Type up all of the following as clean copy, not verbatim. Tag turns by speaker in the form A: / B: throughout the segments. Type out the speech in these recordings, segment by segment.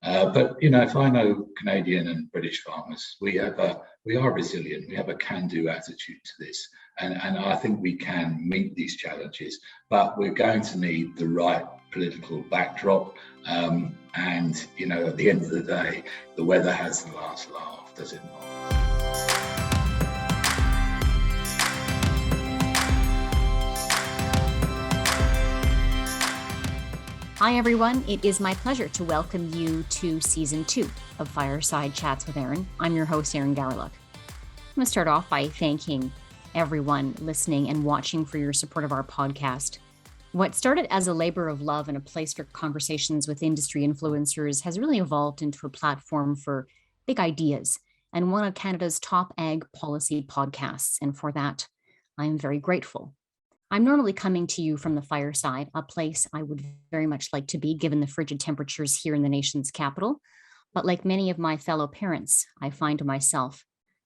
A: But if I know Canadian and British farmers, we are resilient. We have a can-do attitude to this, and I think we can meet these challenges. But we're going to need the right political backdrop. And at the end of the day, the weather has the last laugh, does it not?
B: Hi everyone, it is my pleasure to welcome you to Season 2 of Fireside Chats with Erin. I'm your host, Erin Garlock. I'm going to start off by thanking everyone listening and watching for your support of our podcast. What started as a labor of love and a place for conversations with industry influencers has really evolved into a platform for big ideas and one of Canada's top ag policy podcasts. And for that, I'm very grateful. I'm normally coming to you from the fireside, a place I would very much like to be given the frigid temperatures here in the nation's capital. But like many of my fellow parents, I find myself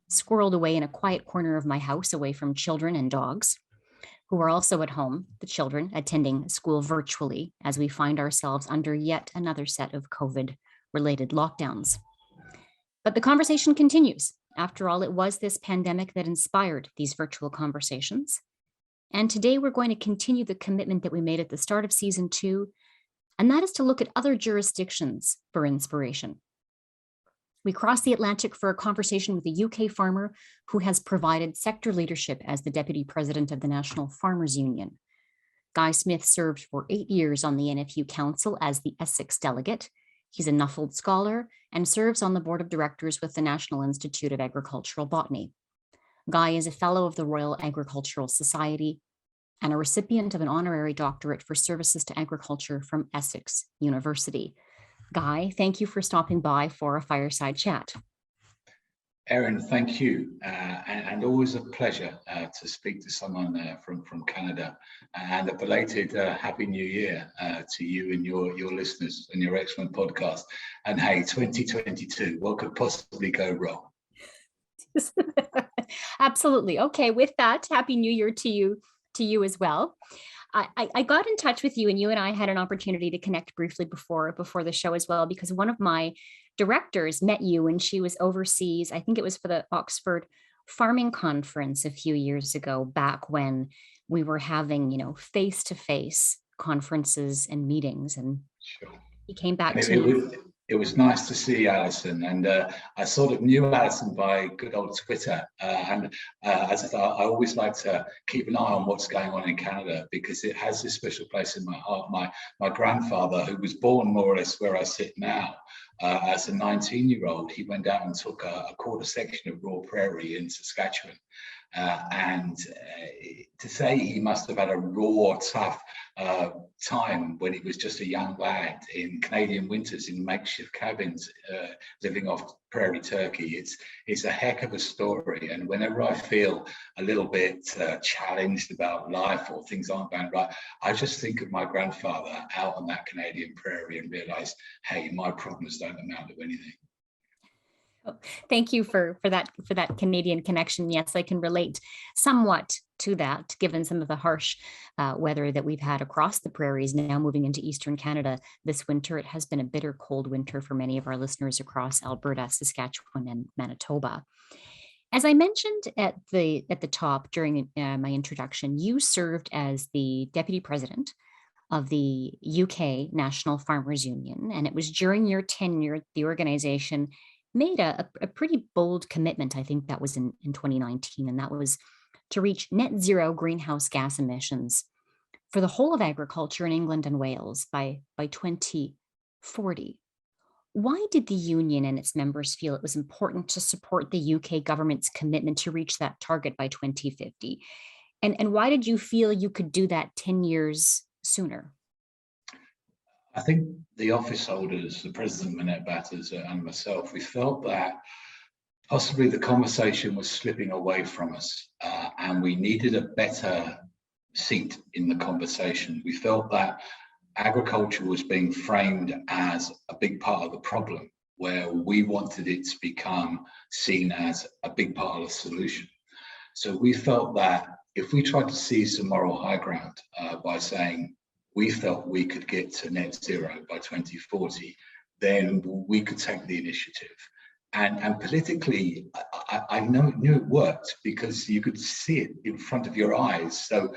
B: squirreled away in a quiet corner of my house away from children and dogs who are also at home, the children attending school virtually as we find ourselves under yet another set of COVID-related lockdowns. But the conversation continues. After all, it was this pandemic that inspired these virtual conversations. And today we're going to continue the commitment that we made at the start of Season 2, and that is to look at other jurisdictions for inspiration. We crossed the Atlantic for a conversation with a UK farmer who has provided sector leadership as the Deputy President of the National Farmers Union. Guy Smith served for 8 years on the NFU Council as the Essex delegate. He's a Nuffield Scholar and serves on the Board of Directors with the National Institute of Agricultural Botany. Guy is a Fellow of the Royal Agricultural Society and a recipient of an honorary doctorate for services to agriculture from Essex University. Guy, thank you for stopping by for a fireside chat.
A: Erin, thank you. And always a pleasure to speak to someone from Canada. And a belated Happy New Year to you and your listeners and your excellent podcast. And hey, 2022, what could possibly go wrong?
B: Absolutely. Okay, with that, Happy New Year to you as well. I got in touch with you, and you and I had an opportunity to connect briefly before the show as well, because one of my directors met you when she was overseas. I think it was for the Oxford Farming Conference a few years ago, back when we were having, face-to-face conferences and meetings. And
A: sure.
B: He came back to me.
A: It was nice to see Alison, and I sort of knew Alison by good old Twitter. As I thought, I always like to keep an eye on what's going on in Canada because it has this special place in my heart. My grandfather, who was born more or less where I sit now, as a 19-year-old, he went out and took a quarter section of raw prairie in Saskatchewan. And to say he must have had a raw, tough time when he was just a young lad in Canadian winters in makeshift cabins, living off prairie turkey, it's a heck of a story. And whenever I feel a little bit challenged about life or things aren't going right, I just think of my grandfather out on that Canadian prairie and realize, hey, my problems don't amount to anything.
B: Thank you for that Canadian connection. Yes, I can relate somewhat to that, given some of the harsh weather that we've had across the prairies now moving into Eastern Canada this winter. It has been a bitter cold winter for many of our listeners across Alberta, Saskatchewan, and Manitoba. As I mentioned at the top during my introduction, you served as the Deputy President of the UK National Farmers Union, and it was during your tenure the organization made a pretty bold commitment. I think that was in 2019, and that was to reach net zero greenhouse gas emissions for the whole of agriculture in England and Wales by 2040. Why did the union and its members feel it was important to support the UK government's commitment to reach that target by 2050? And why did you feel you could do that 10 years sooner?
A: I think the office holders, the President, Minette Batters, and myself, we felt that possibly the conversation was slipping away from us, and we needed a better seat in the conversation. We felt that agriculture was being framed as a big part of the problem, where we wanted it to become seen as a big part of the solution. So we felt that if we tried to seize some moral high ground by saying we felt we could get to net zero by 2040, then we could take the initiative. And politically, I knew it worked because you could see it in front of your eyes. So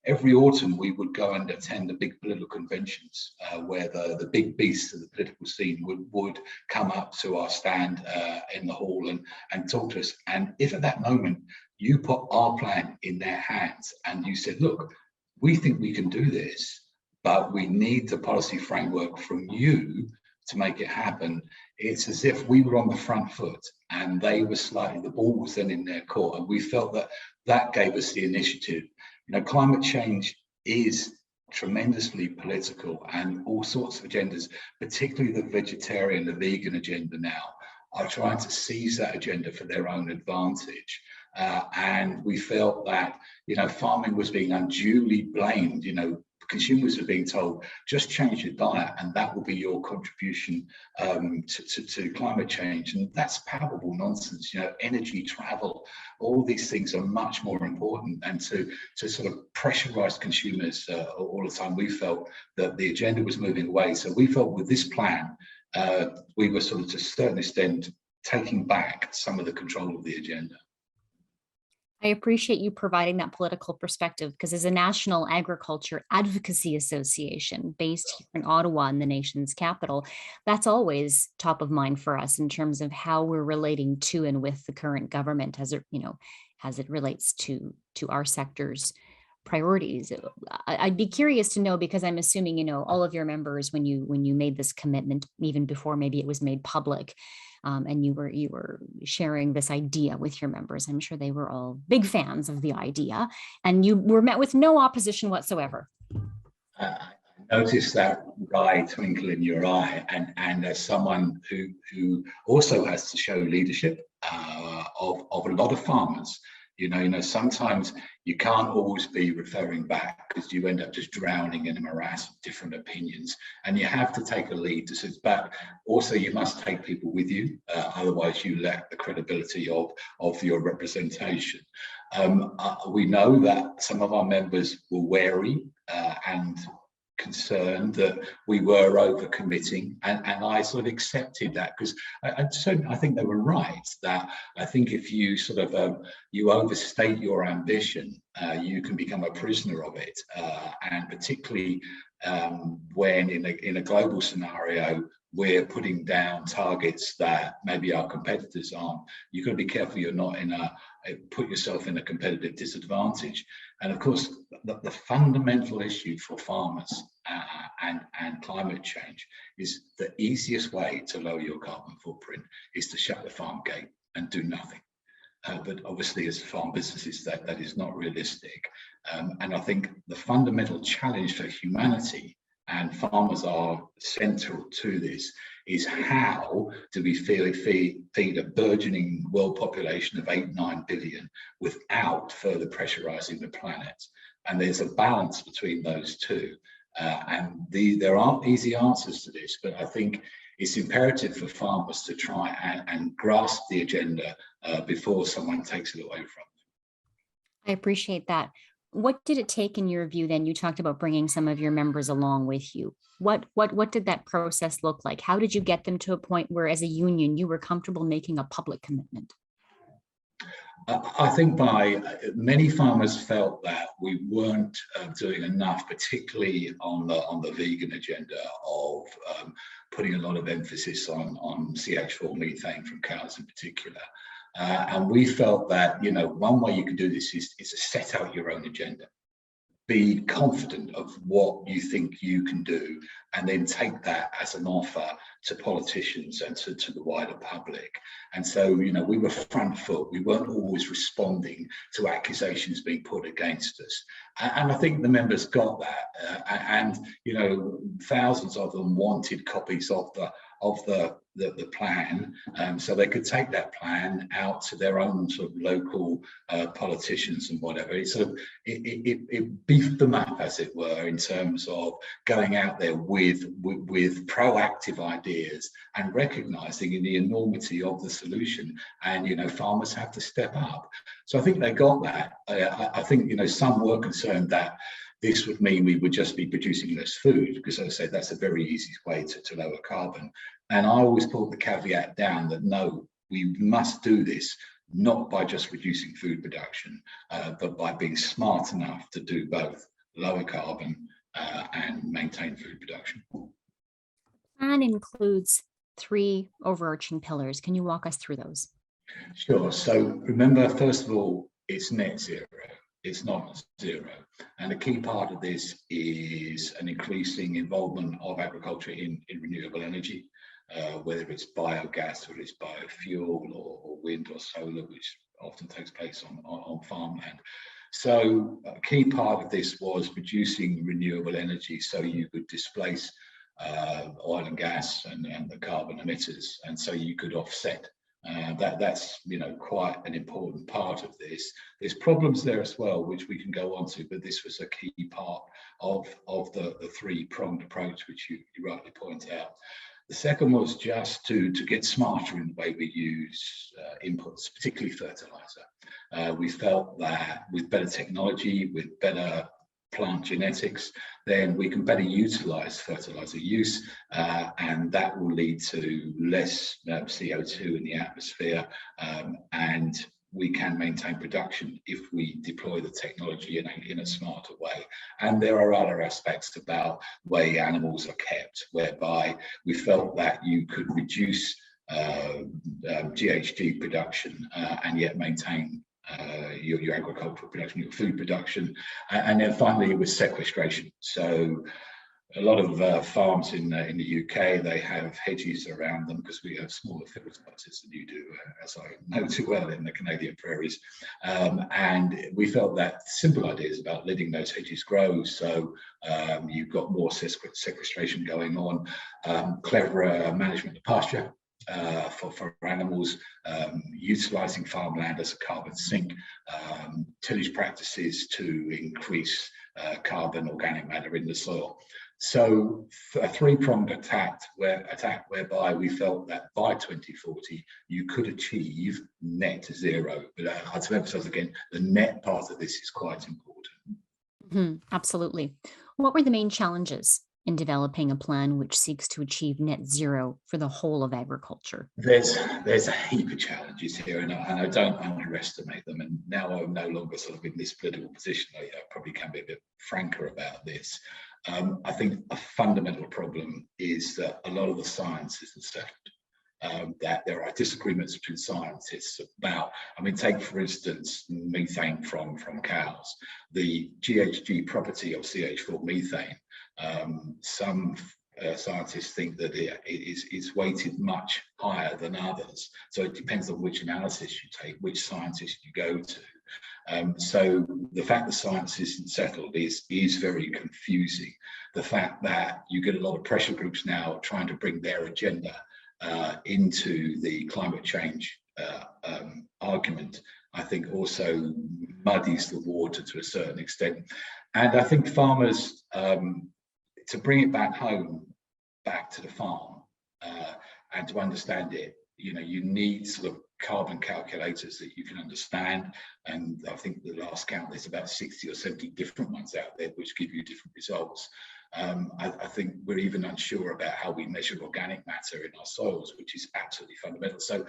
A: every autumn we would go and attend the big political conventions where the big beasts of the political scene would come up to our stand in the hall and talk to us. And if at that moment you put our plan in their hands and you said, look, we think we can do this, but we need the policy framework from you to make it happen, it's as if we were on the front foot and they were slightly, the ball was then in their court, and we felt that gave us the initiative. You know, climate change is tremendously political, and all sorts of agendas, particularly the vegetarian, the vegan agenda now, are trying to seize that agenda for their own advantage. And we felt that, you know, farming was being unduly blamed. You know, consumers are being told, just change your diet and that will be your contribution to climate change. And that's palpable nonsense. You know, energy, travel, all these things are much more important. And to sort of pressurize consumers all the time, we felt that the agenda was moving away. So we felt with this plan, we were sort of to a certain extent taking back some of the control of the agenda.
B: I appreciate you providing that political perspective, because as a national agriculture advocacy association based here in Ottawa, in the nation's capital, that's always top of mind for us in terms of how we're relating to and with the current government as it, you know, as it relates to our sector's priorities. I'd be curious to know, because I'm assuming, you know, all of your members, when you made this commitment, even before maybe it was made public, and you were sharing this idea with your members, I'm sure they were all big fans of the idea, and you were met with no opposition whatsoever.
A: I noticed that wry twinkle in your eye, and as someone who also has to show leadership of a lot of farmers, you know, sometimes you can't always be referring back because you end up just drowning in a morass of different opinions, and you have to take a lead to sit back. Also, you must take people with you, otherwise you lack the credibility of your representation. We know that some of our members were wary and concerned that we were overcommitting, and I sort of accepted that, because I think they were right, that I think if you sort of you overstate your ambition, you can become a prisoner of it, and particularly when in a global scenario we're putting down targets that maybe our competitors aren't. You've got to be careful you're not put yourself in a competitive disadvantage. And of course, the fundamental issue for farmers and climate change is the easiest way to lower your carbon footprint is to shut the farm gate and do nothing. But obviously, as farm businesses, that is not realistic. And I think the fundamental challenge for humanity, and farmers are central to this, is how do we feed a burgeoning world population of 8-9 billion without further pressurizing the planet? And there's a balance between those two. And there aren't easy answers to this, but I think it's imperative for farmers to try and grasp the agenda before someone takes it away from them.
B: I appreciate that. What did it take in your view then? You talked about bringing some of your members along with you. What did that process look like? How did you get them to a point where, as a union, you were comfortable making a public commitment?
A: I think many farmers felt that we weren't doing enough, particularly on the vegan agenda of putting a lot of emphasis on CH4 methane from cows in particular. And we felt that, you know, one way you can do this is to set out your own agenda. Be confident of what you think you can do, and then take that as an offer to politicians and to the wider public. And so, you know, we were front foot. We weren't always responding to accusations being put against us. And I think the members got that. And, you know, thousands of them wanted copies of the plan, so they could take that plan out to their own sort of local politicians and whatever. It beefed them up, as it were, in terms of going out there with proactive ideas and recognizing the enormity of the solution. And, you know, farmers have to step up. So I think they got that. I think, you know, some were concerned that this would mean we would just be producing less food, because, as I said, that's a very easy way to lower carbon. And I always put the caveat down that no, we must do this not by just reducing food production, but by being smart enough to do both, lower carbon and maintain food production.
B: Plan includes 3 overarching pillars. Can you walk us through those?
A: Sure. So remember, first of all, it's net zero. It's not zero. And a key part of this is an increasing involvement of agriculture in renewable energy, whether it's biogas or it's biofuel or wind or solar, which often takes place on farmland. So a key part of this was producing renewable energy so you could displace oil and gas and the carbon emitters, and so you could offset. That's quite an important part of this. There's problems there as well, which we can go on to, but this was a key part of the three-pronged approach, which you rightly point out. The second was just to get smarter in the way we use inputs, particularly fertilizer. We felt that with better technology, with better plant genetics, then we can better utilize fertilizer use, and that will lead to less CO2 in the atmosphere, and we can maintain production if we deploy the technology in a smarter way. And there are other aspects about the way animals are kept, whereby we felt that you could reduce GHG production and yet maintain your agricultural production, your food production. And then finally it was sequestration. So a lot of farms in the UK, they have hedges around them because we have smaller field sizes than you do, as I know too well, in the Canadian prairies. And we felt that simple ideas about letting those hedges grow, so you've got more sequestration going on, cleverer management of pasture for animals, utilising farmland as a carbon sink, tillage practices to increase carbon organic matter in the soil. So a three-pronged attack whereby we felt that by 2040 you could achieve net zero. But I have to emphasize again, the net part of this is quite important.
B: Absolutely. What were the main challenges in developing a plan which seeks to achieve net zero for the whole of agriculture?
A: There's a heap of challenges here, and I don't underestimate them. And now I'm no longer sort of in this political position. I probably can be a bit franker about this. I think a fundamental problem is that a lot of the science isn't settled. That there are disagreements between scientists about, take for instance methane from cows, the GHG property of CH4 methane. Some scientists think that it is weighted much higher than others. So it depends on which analysis you take, which scientist you go to. So the fact that science isn't settled is very confusing. The fact that you get a lot of pressure groups now trying to bring their agenda into the climate change argument, I think also muddies the water to a certain extent. And I think farmers, to bring it back home, back to the farm, and to understand it, you need sort of carbon calculators that you can understand. And I think the last count, there's about 60 or 70 different ones out there which give you different results. I think we're even unsure about how we measure organic matter in our soils, which is absolutely fundamental. So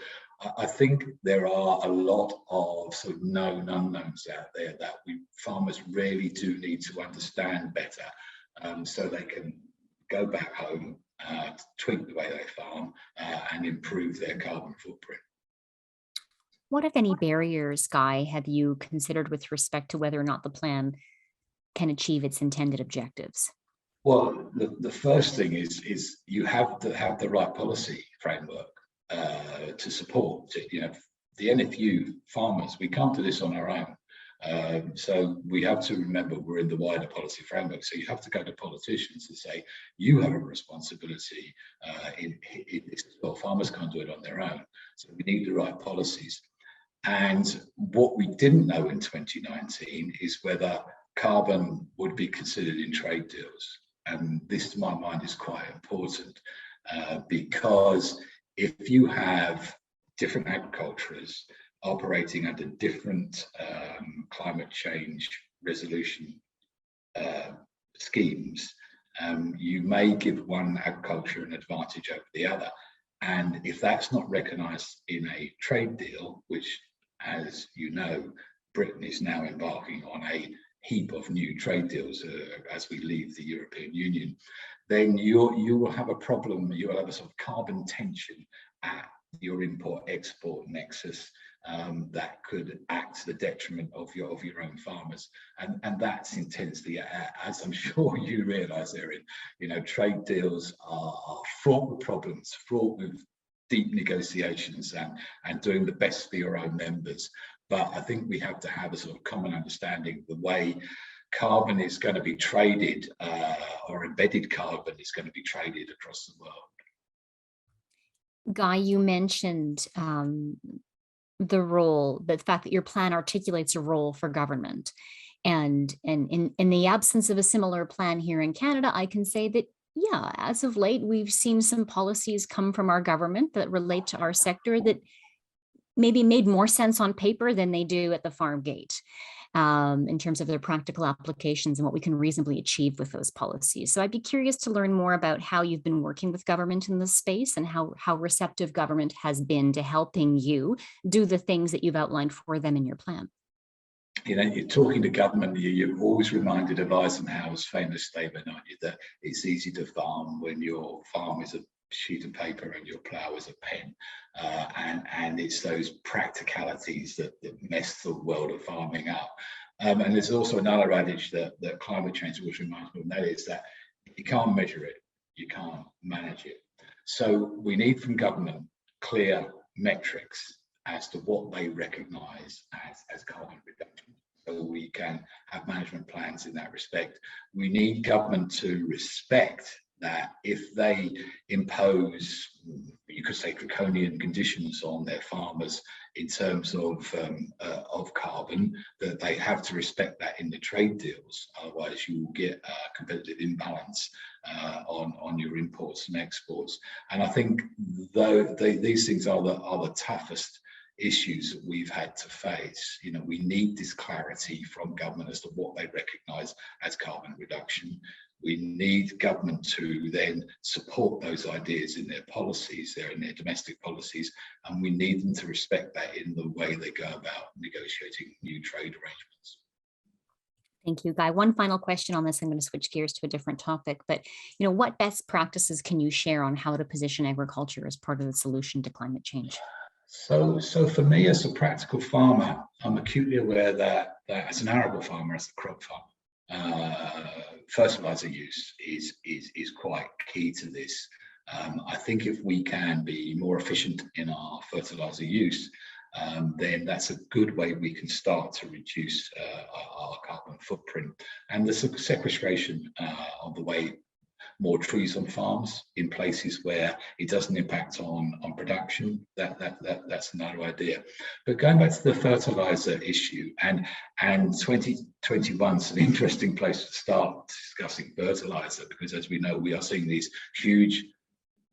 A: I think there are a lot of sort of known unknowns out there that farmers really do need to understand better, so they can go back home, tweak the way they farm, and improve their carbon footprint.
B: What, if any, barriers, Guy, have you considered with respect to whether or not the plan can achieve its intended objectives?
A: Well, the first thing is you have to have the right policy framework to support it. The NFU farmers, we can't do this on our own. So we have to remember we're in the wider policy framework. So you have to go to politicians and say, you have a responsibility in this as well. Farmers can't do it on their own. So we need the right policies. And what we didn't know in 2019 is whether carbon would be considered in trade deals. And this, to my mind, is quite important because if you have different agriculturists operating under different climate change resolution schemes, you may give one agriculture an advantage over the other. And if that's not recognised in a trade deal, which, as you know, Britain is now embarking on a heap of new trade deals as we leave the European Union, then you will have a problem. You will have a sort of carbon tension at your import-export nexus that could act to the detriment of your own farmers, and that's intensely, as I'm sure you realise, Erin. You know, trade deals are fraught with problems, fraught with deep negotiations, and doing the best for your own members. But I think we have to have a sort of common understanding of the way carbon is going to be traded, or embedded carbon is going to be traded across the world.
B: Guy, you mentioned the fact that your plan articulates a role for government. And in the absence of a similar plan here in Canada, I can say that, yeah, as of late, we've seen some policies come from our government that relate to our sector that maybe made more sense on paper than they do at the farm gate, in terms of their practical applications and what we can reasonably achieve with those policies. So I'd be curious to learn more about how you've been working with government in this space and how receptive government has been to helping you do the things that you've outlined for them in your plan.
A: You know, you're talking to government, you're always reminded of Eisenhower's famous statement, aren't you, that it's easy to farm when your farm is a sheet of paper and your plough is a pen, and it's those practicalities that mess the world of farming up. And there's also another adage that climate change always reminds me of, and that is that if you can't measure it, you can't manage it. So we need from government clear metrics as to what they recognise as carbon reduction, so we can have management plans in that respect. We need government to respect that if they impose, you could say, draconian conditions on their farmers in terms of carbon, that they have to respect that in the trade deals. Otherwise, you will get a competitive imbalance on your imports and exports. And I think these things are the toughest issues that we've had to face. You know, we need this clarity from government as to what they recognise as carbon reduction. We need government to then support those ideas in their policies, in their domestic policies, and we need them to respect that in the way they go about negotiating new trade arrangements.
B: Thank you, Guy. One final question on this. I'm going to switch gears to a different topic, but you know, what best practices can you share on how to position agriculture as part of the solution to climate change?
A: So for me, as a practical farmer, I'm acutely aware that as an arable farmer, as a crop farmer, fertilizer use is quite key to this. I think if we can be more efficient in our fertilizer use, then that's a good way we can start to reduce our carbon footprint. And the sequestration of the way more trees on farms in places where it doesn't impact on production, that's another idea. But going back to the fertilizer issue, and 2021 is an interesting place to start discussing fertilizer, because as we know, we are seeing these huge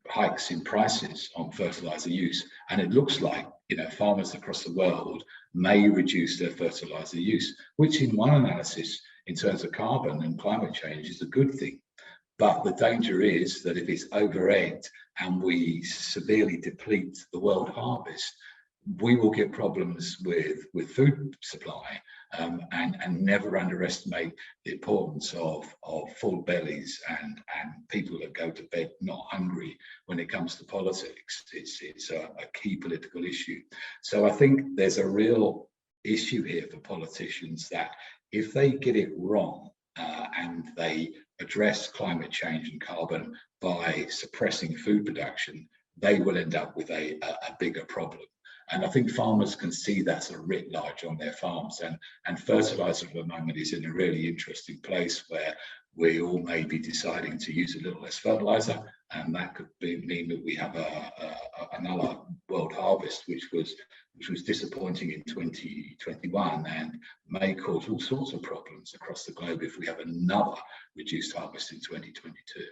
A: hikes in prices on fertilizer use, and it looks like, you know, farmers across the world may reduce their fertilizer use, which in one analysis in terms of carbon and climate change is a good thing. But the danger is that if it's over-egged and we severely deplete the world harvest, we will get problems with food supply, and never underestimate the importance of full bellies and people that go to bed not hungry when it comes to politics. It's a key political issue. So I think there's a real issue here for politicians that if they get it wrong, and they address climate change and carbon by suppressing food production, they will end up with a bigger problem. And I think farmers can see that sort of writ large on their farms, and fertilizer at the moment is in a really interesting place where we all may be deciding to use a little less fertilizer, and that could mean that we have another world harvest, which was disappointing in 2021 and may cause all sorts of problems across the globe if we have another reduced harvest in 2022.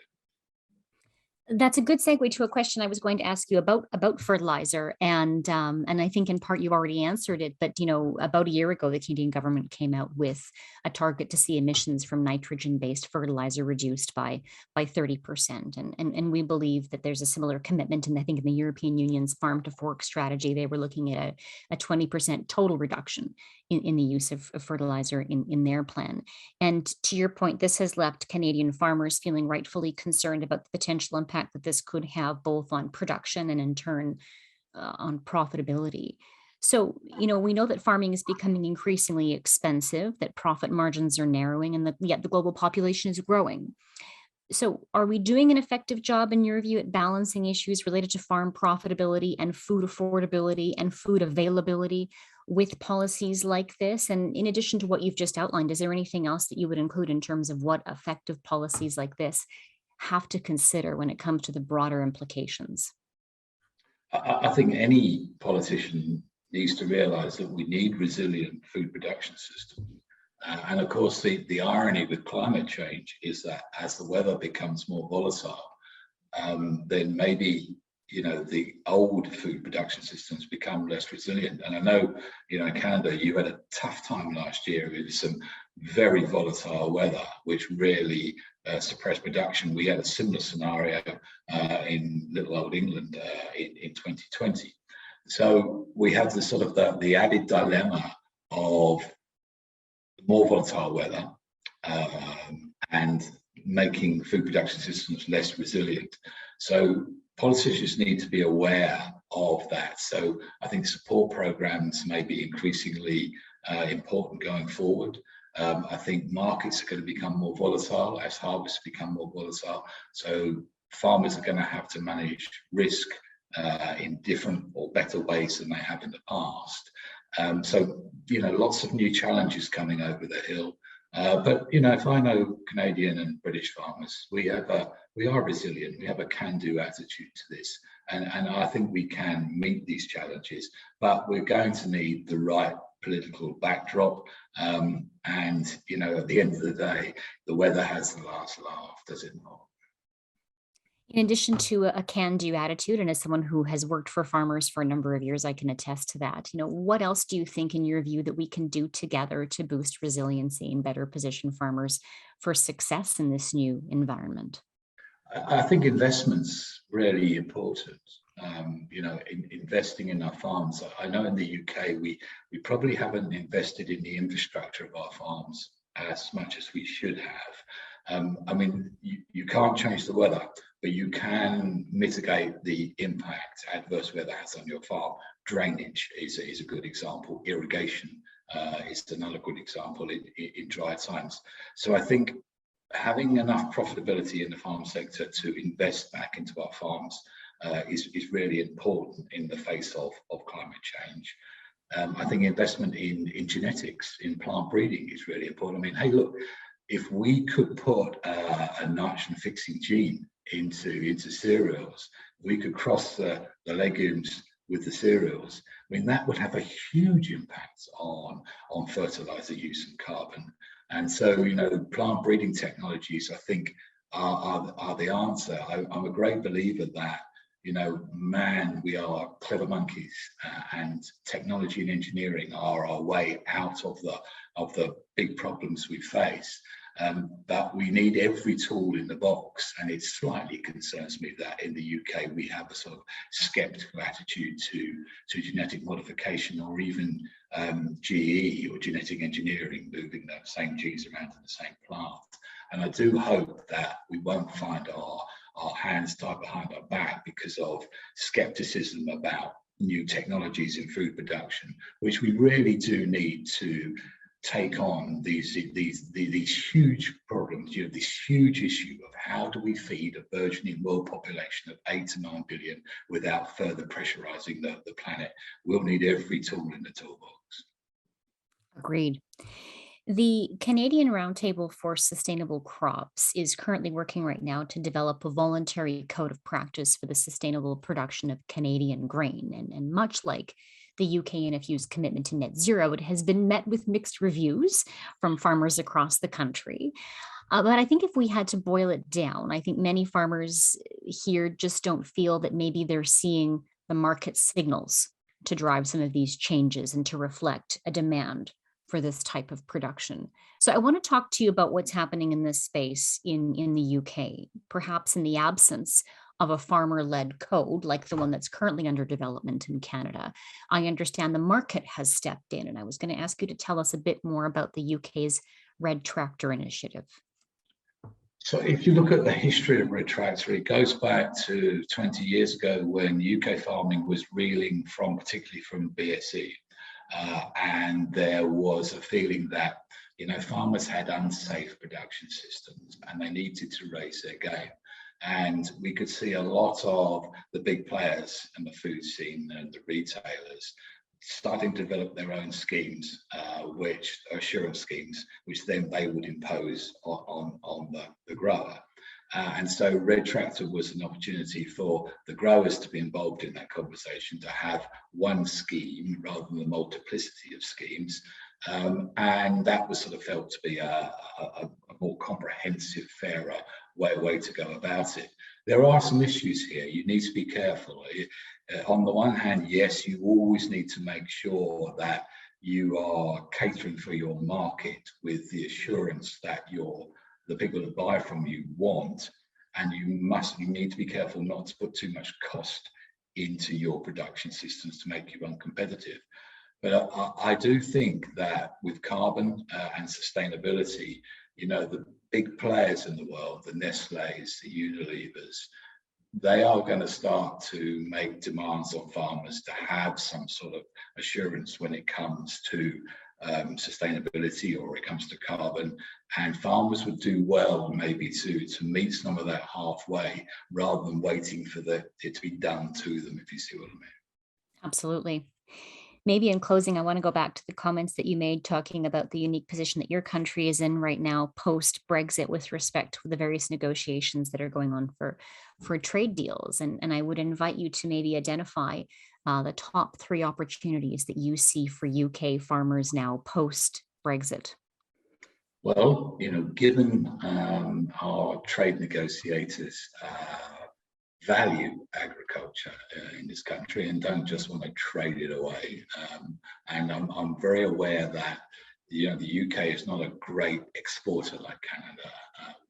B: That's a good segue to a question I was going to ask you about fertilizer, and I think in part you already answered it. But about a year ago, the Canadian government came out with a target to see emissions from nitrogen-based fertilizer reduced by 30%, and we believe that there's a similar commitment. And I think in the European Union's farm to fork strategy, they were looking at a 20% total reduction in the use of fertilizer in their plan. And to your point, this has left Canadian farmers feeling rightfully concerned about the potential impact that this could have both on production and in turn on profitability. So, we know that farming is becoming increasingly expensive, that profit margins are narrowing, and that yet the global population is growing. So, are we doing an effective job, in your view, at balancing issues related to farm profitability and food affordability and food availability with policies like this? And in addition to what you've just outlined, is there anything else that you would include in terms of what effective policies like this have to consider when it comes to the broader implications?
A: I think any politician needs to realise that we need resilient food production systems. And of course, the irony with climate change is that as the weather becomes more volatile, then maybe the old food production systems become less resilient. And I know in Canada you had a tough time last year with some very volatile weather, which really suppressed production. We had a similar scenario in little old England in 2020. So we have the sort of the added dilemma of more volatile weather and making food production systems less resilient. So politicians need to be aware of that. So I think support programs may be increasingly important going forward. I think markets are going to become more volatile as harvests become more volatile. So farmers are going to have to manage risk in different or better ways than they have in the past. So lots of new challenges coming over the hill. But if I know Canadian and British farmers, we are resilient. We have a can-do attitude to this, and I think we can meet these challenges. But we're going to need the right political backdrop. And at the end of the day, the weather has the last laugh, does it not?
B: In addition to a can-do attitude, and as someone who has worked for farmers for a number of years, I can attest to that. What else do you think, in your view, that we can do together to boost resiliency and better position farmers for success in this new environment?
A: I think investment's really important. Investing in our farms. I know in the UK we probably haven't invested in the infrastructure of our farms as much as we should have. You can't change the weather, but you can mitigate the impact adverse weather has on your farm. Drainage is a good example. Irrigation is another good example in dry times. So I think having enough profitability in the farm sector to invest back into our farms is really important in the face of climate change. I think investment in genetics, in plant breeding is really important. Hey, look, if we could put a nitrogen fixing gene into cereals, we could cross the legumes with the cereals. That would have a huge impact on fertilizer use and carbon. And so, plant breeding technologies, I think, are the answer. I'm a great believer that, we are clever monkeys, and technology and engineering are our way out of the big problems we face. But we need every tool in the box, and it slightly concerns me that in the UK we have a sort of skeptical attitude to genetic modification, or even GE, or genetic engineering, moving the same genes around in the same plant. And I do hope that we won't find our hands tied behind our back because of skepticism about new technologies in food production, which we really do need to take on these huge problems, this huge issue of how do we feed a burgeoning world population of 8 to 9 billion without further pressurizing the planet. We'll need every tool in the toolbox.
B: Agreed. The Canadian Roundtable for Sustainable Crops is currently working right now to develop a voluntary code of practice for the sustainable production of Canadian grain. And much like the UK NFU's commitment to net zero, it has been met with mixed reviews from farmers across the country. But I think if we had to boil it down, I think many farmers here just don't feel that maybe they're seeing the market signals to drive some of these changes and to reflect a demand for this type of production. So I want to talk to you about what's happening in this space in the UK, perhaps in the absence of a farmer-led code like the one that's currently under development in Canada. I understand the market has stepped in, and I was going to ask you to tell us a bit more about the UK's Red Tractor initiative.
A: So if you look at the history of Red Tractor, it goes back to 20 years ago when UK farming was reeling from, particularly from BSE. And there was a feeling that, farmers had unsafe production systems and they needed to raise their game. And we could see a lot of the big players in the food scene and the retailers starting to develop their own schemes, which are assurance schemes, which then they would impose on the grower. And so Red Tractor was an opportunity for the growers to be involved in that conversation, to have one scheme rather than a multiplicity of schemes. And that was sort of felt to be a more comprehensive, fairer way to go about it. There are some issues here. You need to be careful. On the one hand, yes, you always need to make sure that you are catering for your market with the assurance that the people that buy from you want, and you need to be careful not to put too much cost into your production systems to make you uncompetitive. But I do think that with carbon and sustainability, the big players in the world, the Nestlés, the Unilevers, they are going to start to make demands on farmers to have some sort of assurance when it comes to sustainability or it comes to carbon, and farmers would do well maybe to meet some of that halfway rather than waiting for it to be done to them, if you see what I mean.
B: Absolutely. Maybe in closing, I want to go back to the comments that you made talking about the unique position that your country is in right now post-Brexit with respect to the various negotiations that are going on for trade deals. And I would invite you to maybe identify the top 3 opportunities that you see for UK farmers now post-Brexit.
A: Well, given our trade negotiators value agriculture in this country and don't just want to trade it away. And I'm very aware that the UK is not a great exporter like Canada.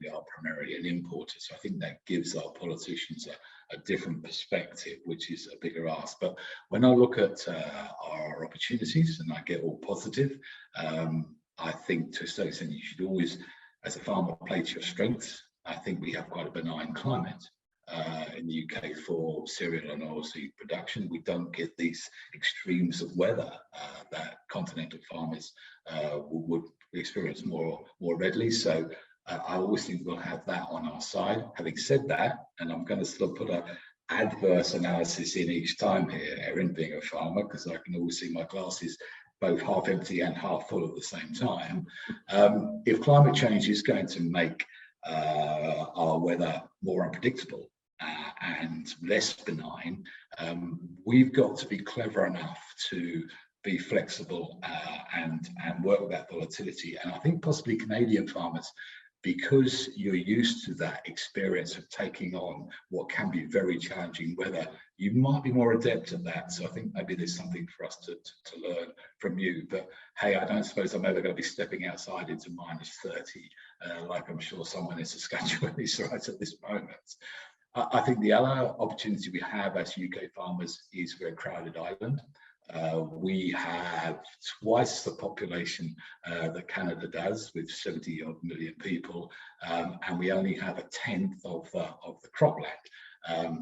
A: We are primarily an importer. So I think that gives our politicians a different perspective, which is a bigger ask. But when I look at our opportunities and I get all positive, I think to a certain extent you should always, as a farmer, play to your strengths. I think we have quite a benign climate in the UK for cereal and oilseed production. We don't get these extremes of weather that continental farmers would experience more readily. So I always think we'll have that on our side. Having said that, and I'm going to sort of put an adverse analysis in each time here, Erin, being a farmer, because I can always see my glasses both half empty and half full at the same time. If climate change is going to make our weather more unpredictable and less benign, we've got to be clever enough to be flexible and work with that volatility. And I think possibly Canadian farmers, because you're used to that experience of taking on what can be very challenging weather, you might be more adept at that. So I think maybe there's something for us to learn from you. But hey, I don't suppose I'm ever going to be stepping outside into -30, like I'm sure someone in Saskatchewan is right at this moment. I think the other opportunity we have as UK farmers is we're a crowded island. We have twice the population that Canada does, with 70 odd million people, and we only have 1/10 of the cropland.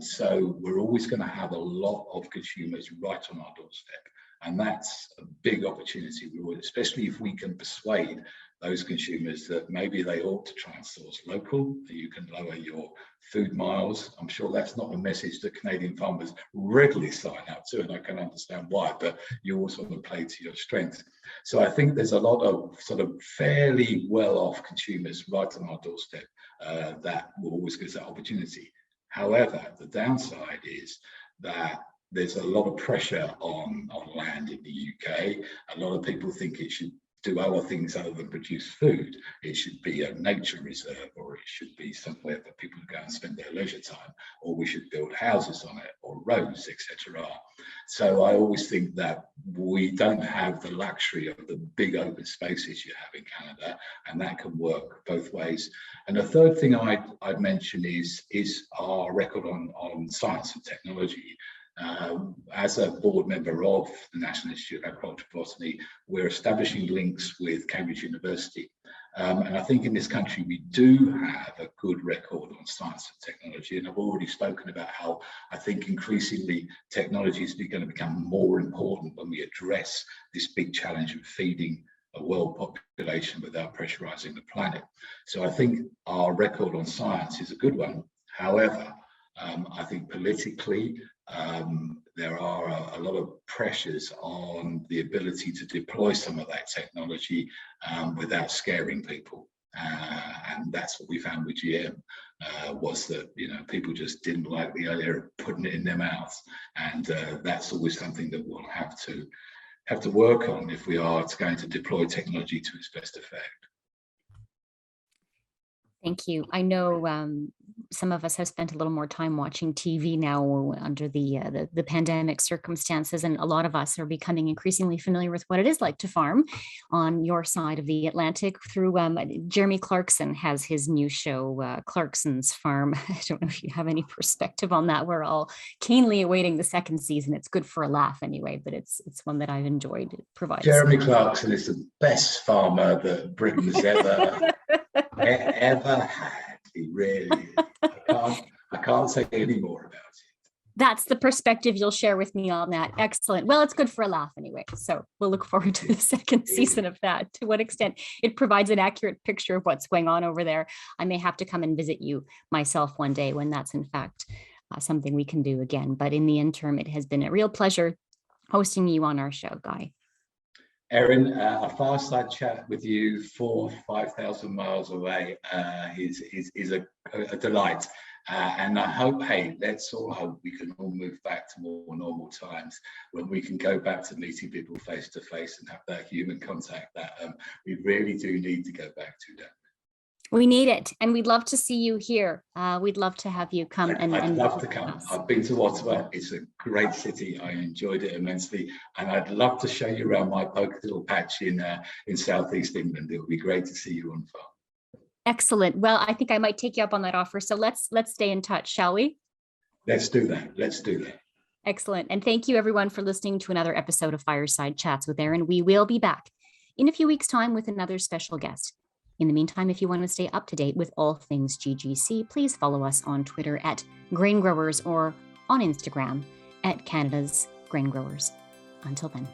A: So we're always going to have a lot of consumers right on our doorstep, and that's a big opportunity, especially if we can persuade those consumers that maybe they ought to try and source local, that you can lower your food miles. I'm sure that's not a message that Canadian farmers readily sign up to, and I can understand why, but you also want to play to your strengths. So I think there's a lot of sort of fairly well-off consumers right on our doorstep that will always give us that opportunity. However, the downside is that there's a lot of pressure on land in the UK. A lot of people think it should do other things other than produce food. It should be a nature reserve, or it should be somewhere that people go and spend their leisure time, or we should build houses on it, or roads, etc. So I always think that we don't have the luxury of the big open spaces you have in Canada, and that can work both ways. And the third thing I'd mention is our record on science and technology. As a board member of the National Institute of Agricultural Botany, we're establishing links with Cambridge University. And I think in this country, we do have a good record on science and technology. And I've already spoken about how I think increasingly technology is going to become more important when we address this big challenge of feeding a world population without pressurizing the planet. So I think our record on science is a good one. However, I think politically, there are a lot of pressures on the ability to deploy some of that technology without scaring people. And that's what we found with GM, was that, people just didn't like the idea of putting it in their mouths. And that's always something that we'll have to work on if we are going to deploy technology to its best effect.
B: Thank you. I know some of us have spent a little more time watching TV now under the pandemic circumstances, and a lot of us are becoming increasingly familiar with what it is like to farm on your side of the Atlantic through Jeremy Clarkson has his new show, Clarksons Farm. I don't know if you have any perspective on that. We're all keenly awaiting the second season. It's good for a laugh anyway, but it's one that I've enjoyed. It provides.
A: Jeremy Clarkson is the best farmer that Britain has ever had. He really is. I can't say any more about it.
B: That's the perspective you'll share with me on that. Excellent. Well, it's good for a laugh anyway. So we'll look forward to the second season of that. To what extent it provides an accurate picture of what's going on over there. I may have to come and visit you myself one day when that's in fact something we can do again. But in the interim, it has been a real pleasure hosting you on our show, Guy.
A: Erin, a fireside chat with you 5,000 miles away is a delight. And I hope, let's all hope we can all move back to more normal times when we can go back to meeting people face to face and have that human contact that we really do need to go back to that.
B: We need it, and we'd love to see you here. We'd love to have you come.
A: I'd love to come. I've been to Ottawa. It's a great city. I enjoyed it immensely, and I'd love to show you around my little patch in southeast England. It would be great to see you on farm.
B: Excellent. Well, I think I might take you up on that offer. So let's stay in touch, shall we?
A: Let's do that.
B: Excellent. And thank you, everyone, for listening to another episode of Fireside Chats with Erin. We will be back in a few weeks' time with another special guest. In the meantime, if you want to stay up to date with all things GGC, please follow us on Twitter at Grain Growers or on Instagram at Canada's Grain Growers. Until then.